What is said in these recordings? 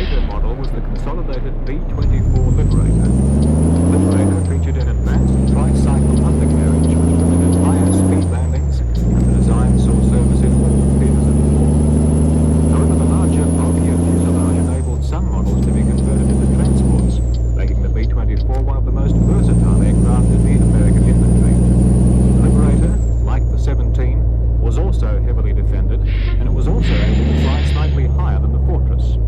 later model was the consolidated B-24 Liberator. Liberator featured an advanced tri-cycle undercarriage which permitted higher speed landings, and the design saw service in all theatres of war. However, the larger, bulkier fuselage enabled some models to be converted into transports, making the B-24 one of the most versatile aircraft in the American infantry. The Liberator, like the 17, was also heavily defended, and it was also able to fly slightly higher than the Fortress.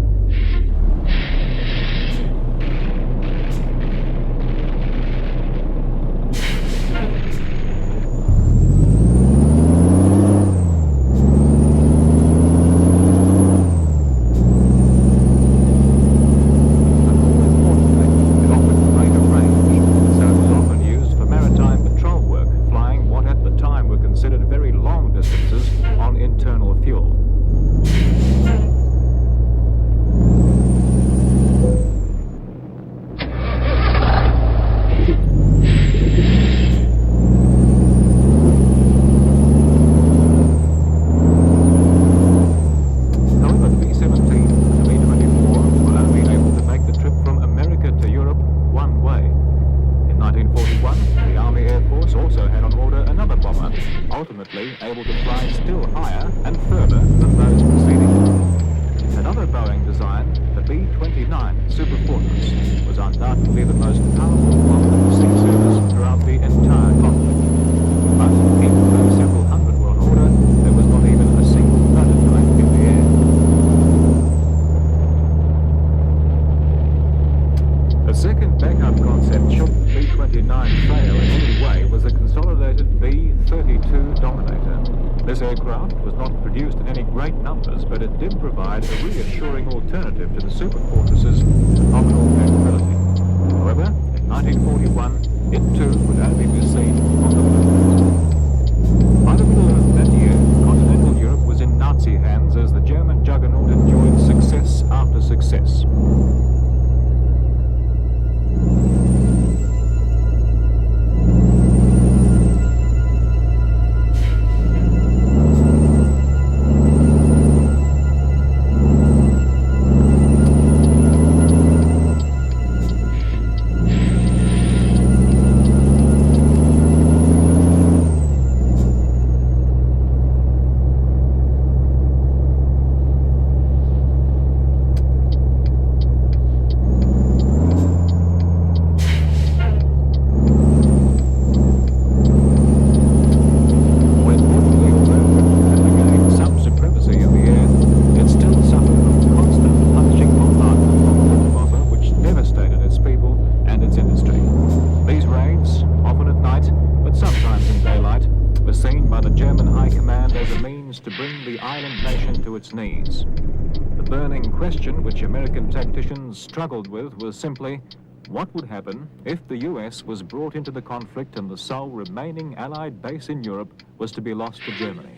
Ultimately able to fly still higher and further than those preceding it. Another Boeing design, the B-29 Super Fortress, was undoubtedly the most powerful bomber of sea service throughout the entire conflict. But even though several hundred were on order, there was not even a single prototype in the air. The second backup concept should the B-29 fail in any way was the consolidated B-32 Dominator. This aircraft was not produced in any great numbers, but it did provide a reassuring alternative to the Super Fortress's phenomenal capability. However, in 1941, it too would only be seen on the blueprint. By the middle of that year, continental Europe was in Nazi hands as the German juggernaut enjoyed success after success. To bring the island nation to its knees. The burning question which American tacticians struggled with was simply, what would happen if the US was brought into the conflict and the sole remaining Allied base in Europe was to be lost to Germany?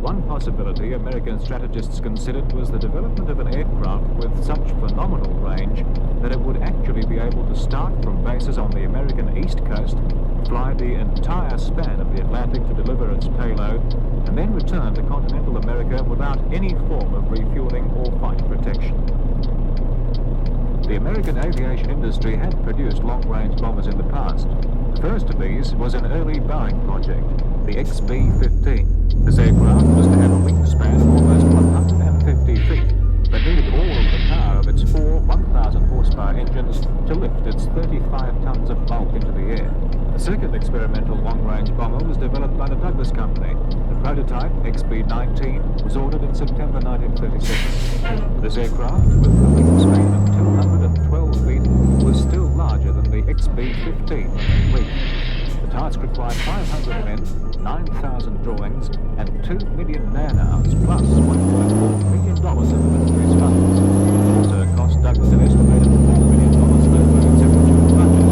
One possibility American strategists considered was the development of an aircraft with such phenomenal range that it would actually be able to start from bases on the American East Coast, fly the entire span of the Atlantic to deliver its payload, and then return to continental America without any form of refueling or fight protection. The American aviation industry had produced long-range bombers in the past. The first of these was an early Boeing project, the XB-15. This aircraft was to have a wingspan of almost 150 feet, but needed all of the power of its four 1,000 horsepower engines to lift its 35 tons of bulk into the air. A second experimental long-range bomber was developed by the Douglas Company. The prototype, XB-19, was ordered in September 1936. This aircraft, with a wingspan of 212 feet, was still larger than the XB-15 when complete. The task required 500 men, 9,000 drawings, and 2 million man-hours, plus $1.4 million of the military's funds. It also cost Douglas an estimated $4 million over its original budget.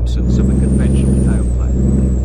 absence of a conventional tailplane.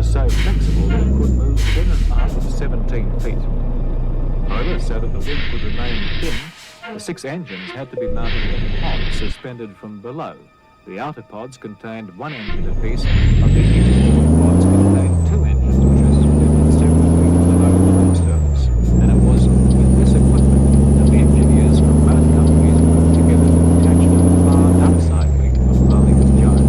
So flexible that it could move within an arc of 17 feet. However, so that the wing could remain thin, the 6 engines had to be mounted in pods suspended from below. The outer pods contained 1 engine apiece, of the inner pods contained 2 engines which were suspended several feet below the wing surface. And it was with this equipment that the engineers from both companies worked together to attach to the far outside wing of Boeing's giant.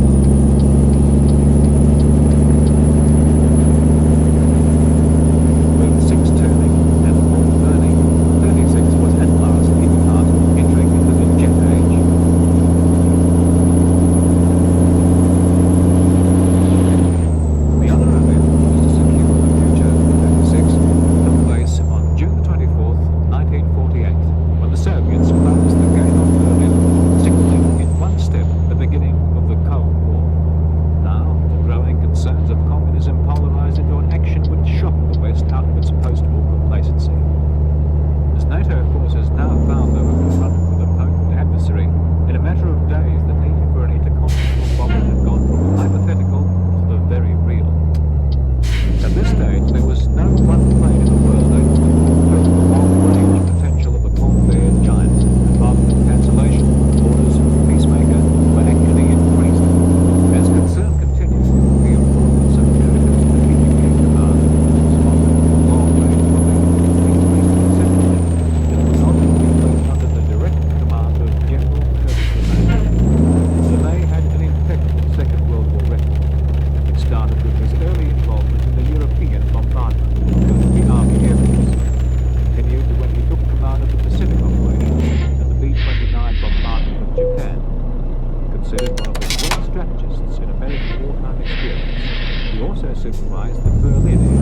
Supervised the Berlin area. He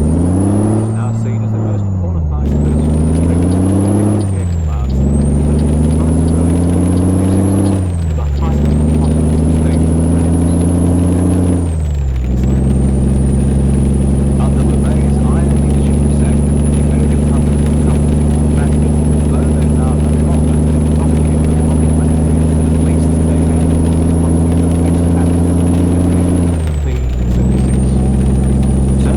is now seen as the most qualified person to bring the air command to the highest possible stage of readiness. Under LeMay's iron leadership of Sagan, the American company was confident in the fact that although they now no longer had the property of the atomic weapons, at least they had the property of the next pattern, the B-36. So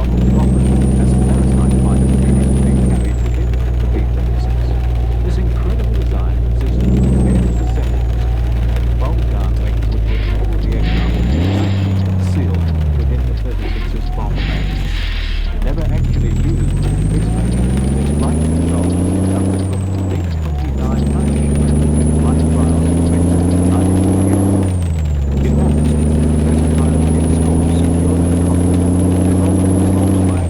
probably often as a parasite might have been carried within the B-36. This incredible design consisted of various assemblies and bolt guard wings which would enable the aircraft to be safely concealed within the 36's bomb bay. Never actually used this method, its flight control was conducted from B-29 Punch. Flight trials commenced in 1948. In August, the test pilot installed secured in the cockpit, and all the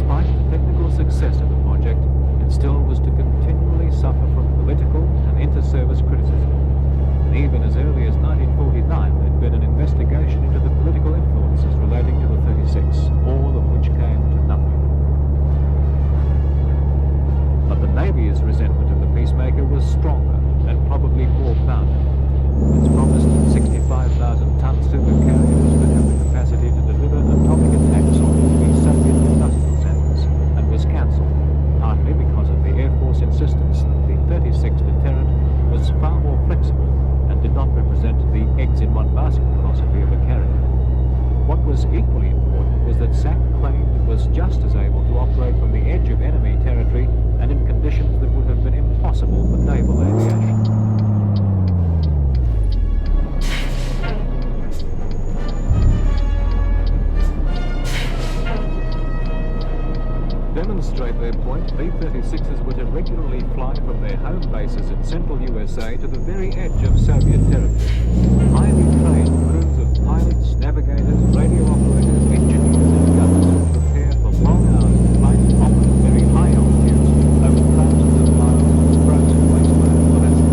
despite the technical success of the project, it still was to continually suffer from political and inter-service criticism. And even as early as 1949, there had been an investigation into the political influences relating to the 36, all of which came to nothing. But the Navy's resentment of the Peacemaker was stronger and probably more founded. Its promised 65,000 ton supercarriers would have the capacity to deliver atomic attacks on the Soviet industrial centers, and was cancelled, partly because of the Air Force insistence that the 36 deterrent was far more flexible and did not represent the eggs-in-one-basket philosophy of a carrier. What was equally important was that SAC claimed it was just as able to operate from the edge of enemy territory and in conditions that would have been impossible for naval aviation. To demonstrate their point, B-36s were to regularly fly from their home bases in central USA to the very edge of Soviet territory. Highly trained crews of pilots, navigators, radio operators, engineers and gunners would prepare for long hours of flight, often at very high altitudes, over thousands of miles of frozen wasteland of Alaska.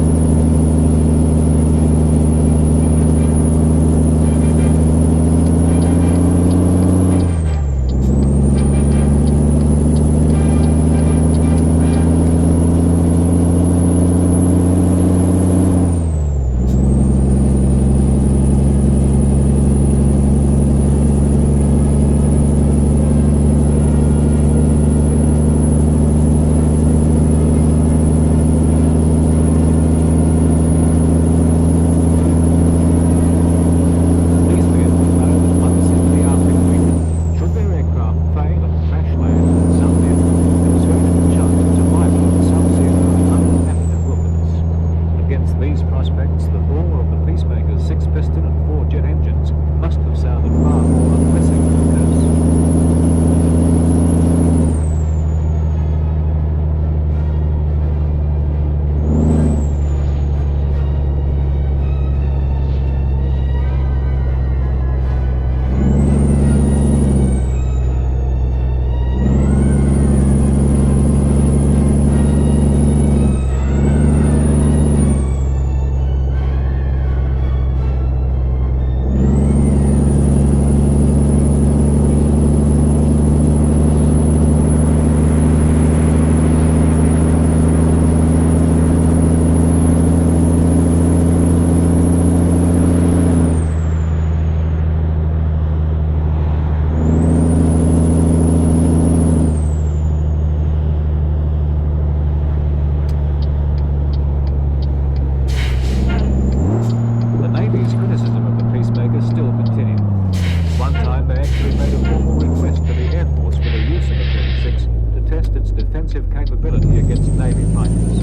Capability against Navy fighters.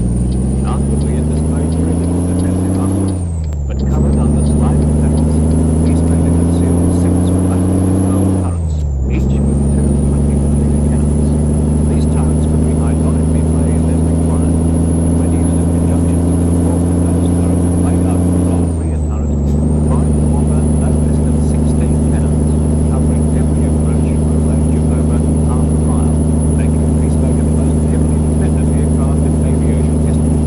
Outwardly it displayed very little defensive armament, but covered under sliding panels, these made it concealed 6 remotely controlled turrets, each with 2 20mm cannons. These turrets could be hydraulically raised as required. When used in conjunction with the forward nose turret and radar controlled rear turret, combined to offer no less than 16 cannons, covering every approach for a range of over half a mile, making the Peacemaker the most heavily defended aircraft in aviation history.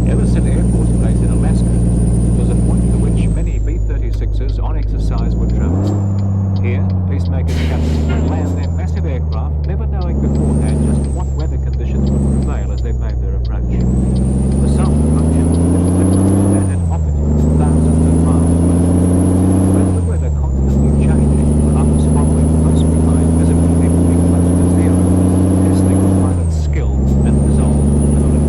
Ellison Air Force Base in Alaska was a point to which many B-36s on exercise would travel. Here, Peacemaker's captains would land their massive aircraft, never knowing beforehand just what weather conditions would prevail as they made their approach. For some, the function was difficult and at altitude thousands of miles away. With the weather constantly changing, others following close behind, visibility would be close to zero, testing the pilot's skill and resolve to the limit.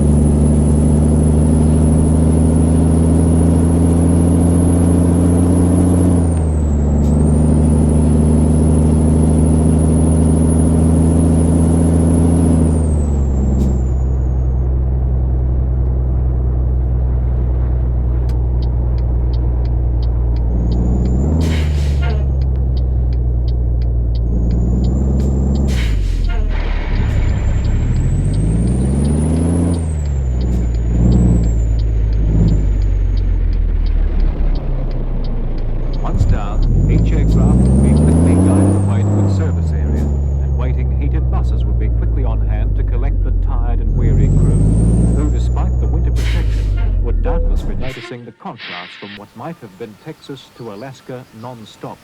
contrast from what might have been Texas to Alaska non-stop.